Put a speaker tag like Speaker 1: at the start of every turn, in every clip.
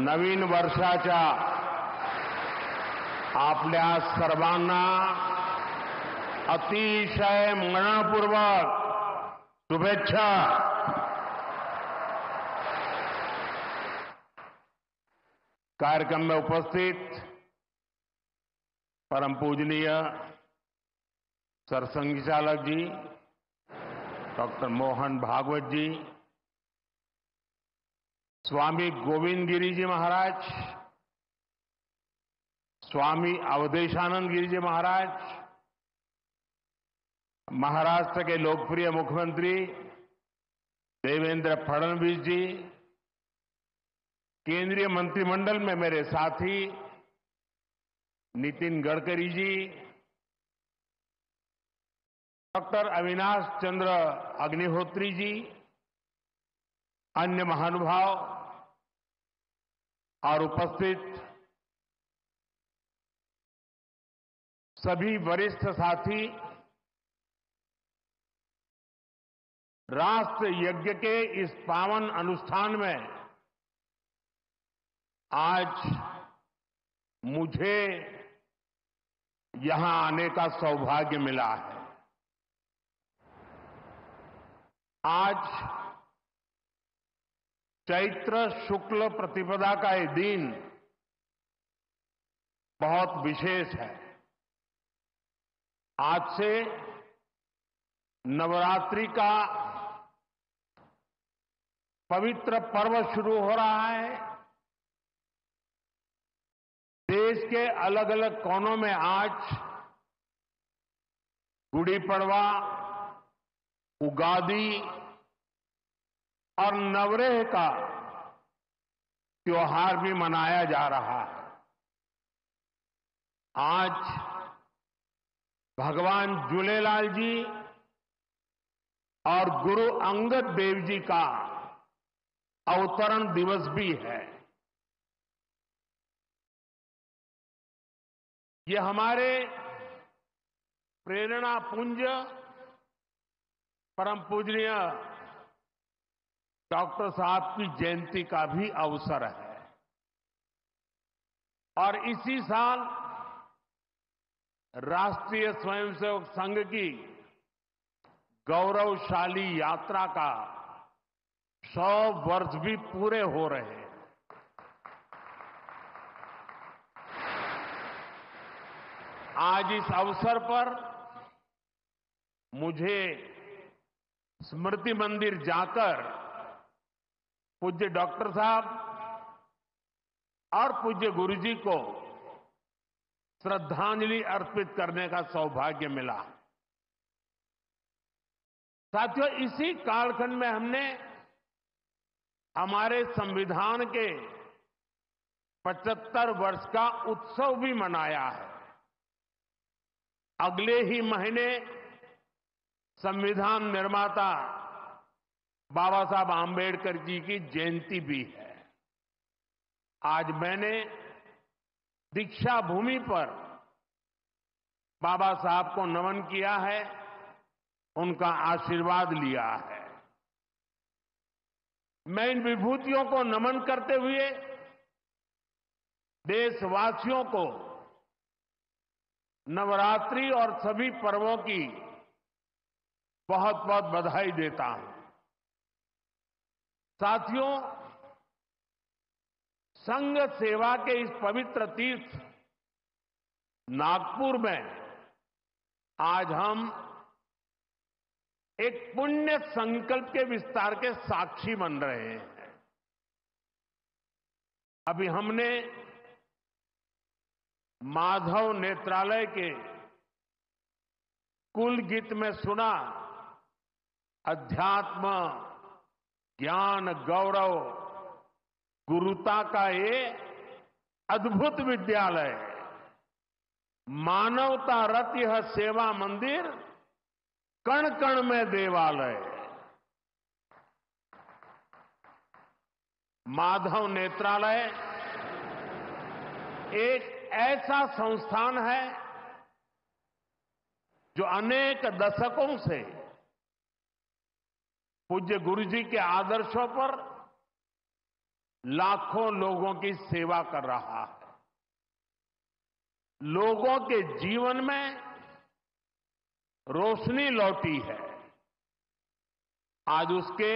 Speaker 1: नवीन वर्षाच्या आपल्या सर्वांना अतिशय मनपूर्वक शुभेच्छा। कार्यक्रम में उपस्थित परम पूजनीय सरसंघ चालक जी डॉक्टर मोहन भागवत जी, स्वामी गोविंद गिरी जी महाराज, स्वामी अवधेशानंद गिरी जी महाराज, महाराष्ट्र के लोकप्रिय मुख्यमंत्री देवेंद्र फडणवीस जी, केंद्रीय मंत्रिमंडल में मेरे साथी नितिन गडकरी जी, डॉक्टर अविनाश चंद्र अग्निहोत्री जी, अन्य महानुभाव और उपस्थित सभी वरिष्ठ साथी, राष्ट्र यज्ञ के इस पावन अनुष्ठान में आज मुझे यहां आने का सौभाग्य मिला है। आज चैत्र शुक्ल प्रतिपदा का ये दिन बहुत विशेष है। आज से नवरात्रि का पवित्र पर्व शुरू हो रहा है। देश के अलग अलग कोनों में आज गुड़ी पड़वा, उगादी और नवरेह का त्योहार भी मनाया जा रहा है। आज भगवान झूलेलाल जी और गुरु अंगद देव जी का अवतरण दिवस भी है। ये हमारे प्रेरणा पुंज परम पूजनीय डॉक्टर साहब की जयंती का भी अवसर है और इसी साल राष्ट्रीय स्वयंसेवक संघ की गौरवशाली यात्रा का 100 वर्ष भी पूरे हो रहे हैं। आज इस अवसर पर मुझे स्मृति मंदिर जाकर पूज्य डॉक्टर साहब और पूज्य गुरुजी को श्रद्धांजलि अर्पित करने का सौभाग्य मिला। साथियों, इसी कालखंड में हमने हमारे संविधान के 75 वर्ष का उत्सव भी मनाया है। अगले ही महीने संविधान निर्माता बाबा साहब आंबेडकर जी की जयंती भी है। आज मैंने दीक्षा भूमि पर बाबा साहब को नमन किया है, उनका आशीर्वाद लिया है। मैं इन विभूतियों को नमन करते हुए देशवासियों को नवरात्रि और सभी पर्वों की बहुत बहुत बधाई देता हूं। साथियों, संघ सेवा के इस पवित्र तीर्थ नागपुर में आज हम एक पुण्य संकल्प के विस्तार के साक्षी बन रहे हैं। अभी हमने माधव नेत्रालय के कुल गीत में सुना, अध्यात्म, ज्ञान, गौरव, गुरुता का ये अद्भुत विद्यालय, मानवता रत यह सेवा मंदिर, कण कण में देवालय। माधव नेत्रालय एक ऐसा संस्थान है जो अनेक दशकों से पूज्य गुरु जी के आदर्शों पर लाखों लोगों की सेवा कर रहा है। लोगों के जीवन में रोशनी लौटी है। आज उसके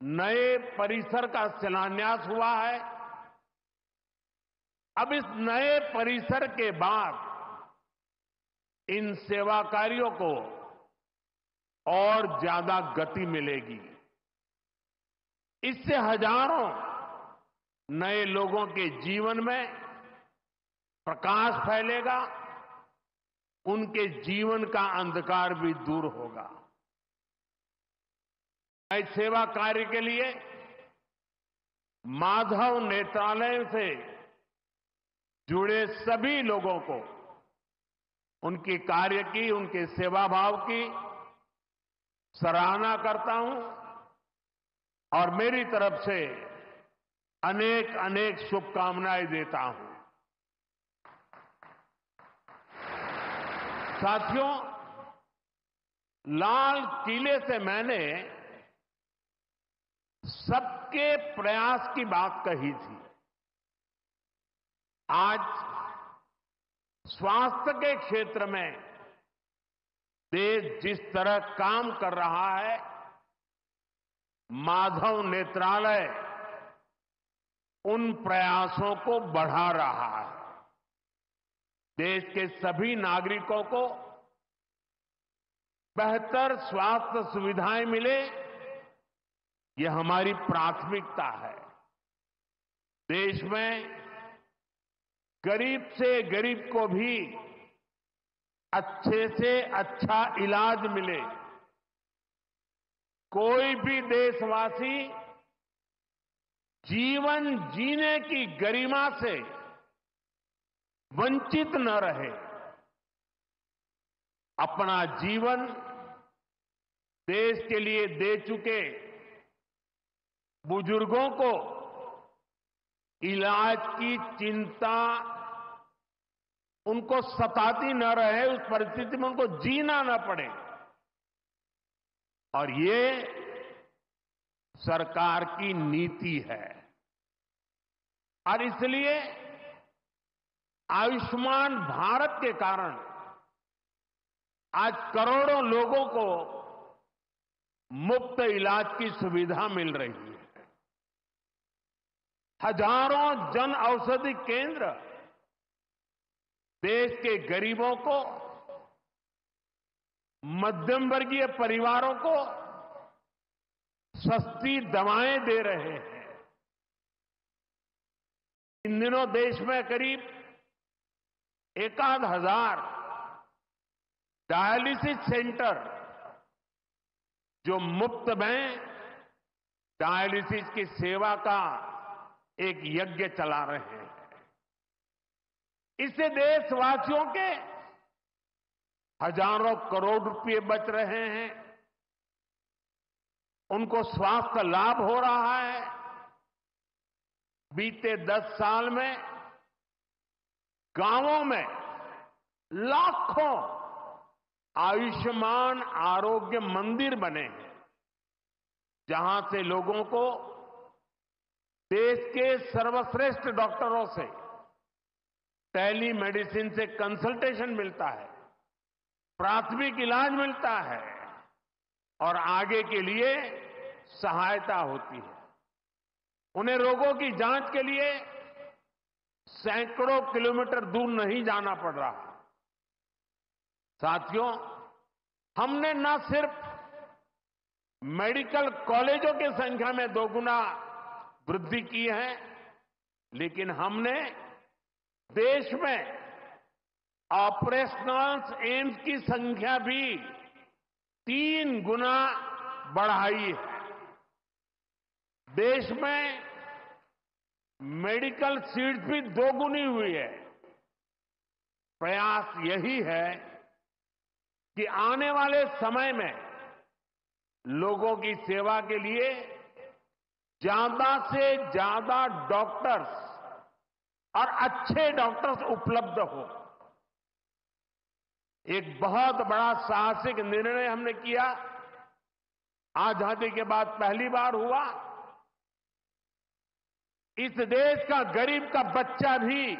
Speaker 1: नए परिसर का शिलान्यास हुआ है। अब इस नए परिसर के बाद इन सेवा कार्यों को और ज्यादा गति मिलेगी। इससे हजारों नए लोगों के जीवन में प्रकाश फैलेगा, उनके जीवन का अंधकार भी दूर होगा। मैं सेवा कार्य के लिए माधव नेत्रालय से जुड़े सभी लोगों को उनके कार्य की, उनके सेवा भाव की सराहना करता हूं और मेरी तरफ से अनेक अनेक शुभकामनाएं देता हूं। साथियों, लाल किले से मैंने सबके प्रयास की बात कही थी। आज स्वास्थ्य के क्षेत्र में देश जिस तरह काम कर रहा है, माधव नेत्रालय उन प्रयासों को बढ़ा रहा है। देश के सभी नागरिकों को बेहतर स्वास्थ्य सुविधाएं मिले, ये हमारी प्राथमिकता है। देश में गरीब से गरीब को भी अच्छे से अच्छा इलाज मिले। कोई भी देशवासी जीवन जीने की गरिमा से वंचित न रहे। अपना जीवन देश के लिए दे चुके बुजुर्गों को इलाज की चिंता उनको सताती न रहे, उस परिस्थिति में उनको जीना न पड़े। और ये सरकार की नीति है। और इसलिए आयुष्मान भारत के कारण आज करोड़ों लोगों को मुफ्त इलाज की सुविधा मिल रही है। हजारों जन औषधि केंद्र देश के गरीबों को, मध्यम वर्गीय परिवारों को सस्ती दवाएं दे रहे हैं। इन दिनों देश में करीब 1,000 डायलिसिस सेंटर जो मुफ्त में डायलिसिस की सेवा का एक यज्ञ चला रहे हैं। इससे देशवासियों के हजारों करोड़ रुपए बच रहे हैं, उनको स्वास्थ्य लाभ हो रहा है। बीते 10 साल में गांवों में लाखों आयुष्मान आरोग्य मंदिर बने हैं, जहां से लोगों को देश के सर्वश्रेष्ठ डॉक्टरों से टेली मेडिसिन से कंसल्टेशन मिलता है, प्राथमिक इलाज मिलता है और आगे के लिए सहायता होती है। उन्हें रोगों की जांच के लिए सैकड़ों किलोमीटर दूर नहीं जाना पड़ रहा। साथियों, हमने न सिर्फ मेडिकल कॉलेजों की संख्या में 2 गुना वृद्धि की है, लेकिन हमने देश में ऑपरेशनल एम्स की संख्या भी 3 गुना बढ़ाई है। देश में मेडिकल सीट्स भी 2 गुनी हुई है। प्रयास यही है कि आने वाले समय में लोगों की सेवा के लिए ज्यादा से ज्यादा डॉक्टर्स और अच्छे डॉक्टर्स उपलब्ध हो। एक बहुत बड़ा साहसिक निर्णय हमने किया। आजादी के बाद पहली बार हुआ इस देश का गरीब का बच्चा भी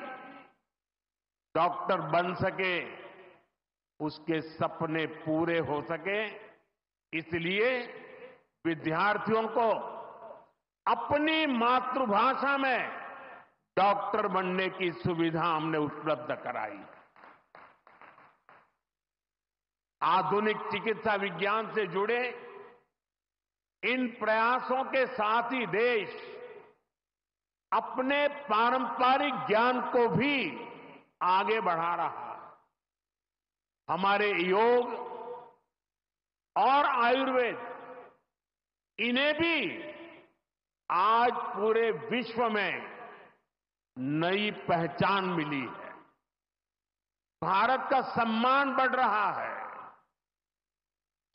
Speaker 1: डॉक्टर बन सके, उसके सपने पूरे हो सके, इसलिए विद्यार्थियों को अपनी मातृभाषा में डॉक्टर बनने की सुविधा हमने उपलब्ध कराई। आधुनिक चिकित्सा विज्ञान से जुड़े इन प्रयासों के साथ ही देश अपने पारंपरिक ज्ञान को भी आगे बढ़ा रहा है। हमारे योग और आयुर्वेद, इन्हें भी आज पूरे विश्व में नई पहचान मिली है। भारत का सम्मान बढ़ रहा है।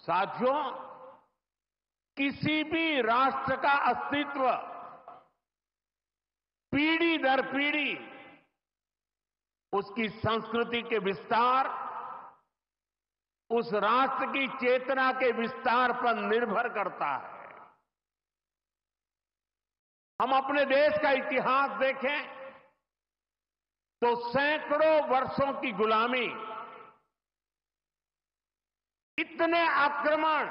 Speaker 1: साथियों, किसी भी राष्ट्र का अस्तित्व पीढ़ी दर पीढ़ी उसकी संस्कृति के विस्तार, उस राष्ट्र की चेतना के विस्तार पर निर्भर करता है। हम अपने देश का इतिहास देखें तो सैकड़ों वर्षों की गुलामी, इतने आक्रमण,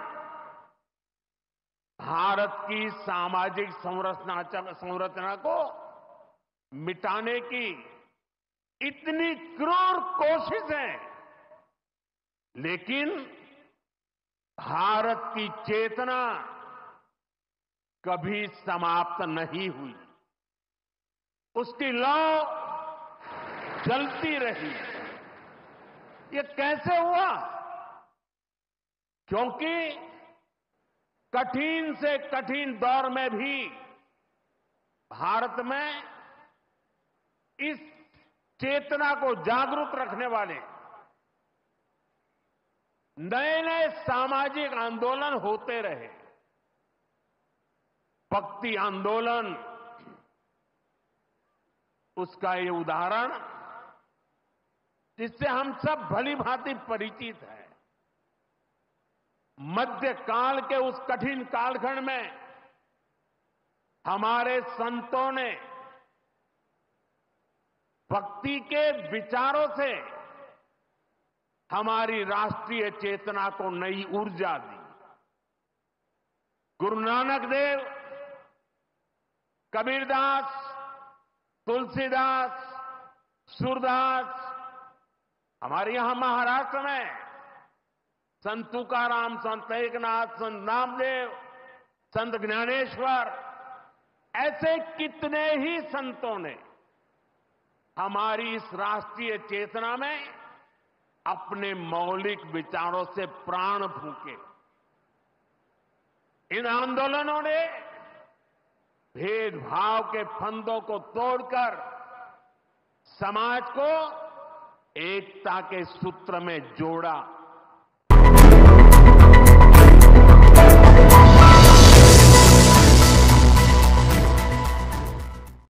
Speaker 1: भारत की सामाजिक संरचना को मिटाने की इतनी क्रूर कोशिशें, लेकिन भारत की चेतना कभी समाप्त नहीं हुई। उसकी लौ जलती रही। ये कैसे हुआ? क्योंकि कठिन से कठिन दौर में भी भारत में इस चेतना को जागरूक रखने वाले नए नए सामाजिक आंदोलन होते रहे। भक्ति आंदोलन, उसका ये उदाहरण जिससे हम सब भली भांति परिचित हैं। मध्यकाल के उस कठिन कालखंड में हमारे संतों ने भक्ति के विचारों से हमारी राष्ट्रीय चेतना को नई ऊर्जा दी। गुरु नानक देव, कबीरदास, तुलसीदास, सूरदास, हमारे यहां महाराष्ट्र में संत तुकाराम, संत एकनाथ, संत नामदेव, संत ज्ञानेश्वर, ऐसे कितने ही संतों ने हमारी इस राष्ट्रीय चेतना में अपने मौलिक विचारों से प्राण फूंके। इन आंदोलनों ने भेदभाव के फंदों को तोड़कर समाज को एकता के सूत्र में जोड़ा।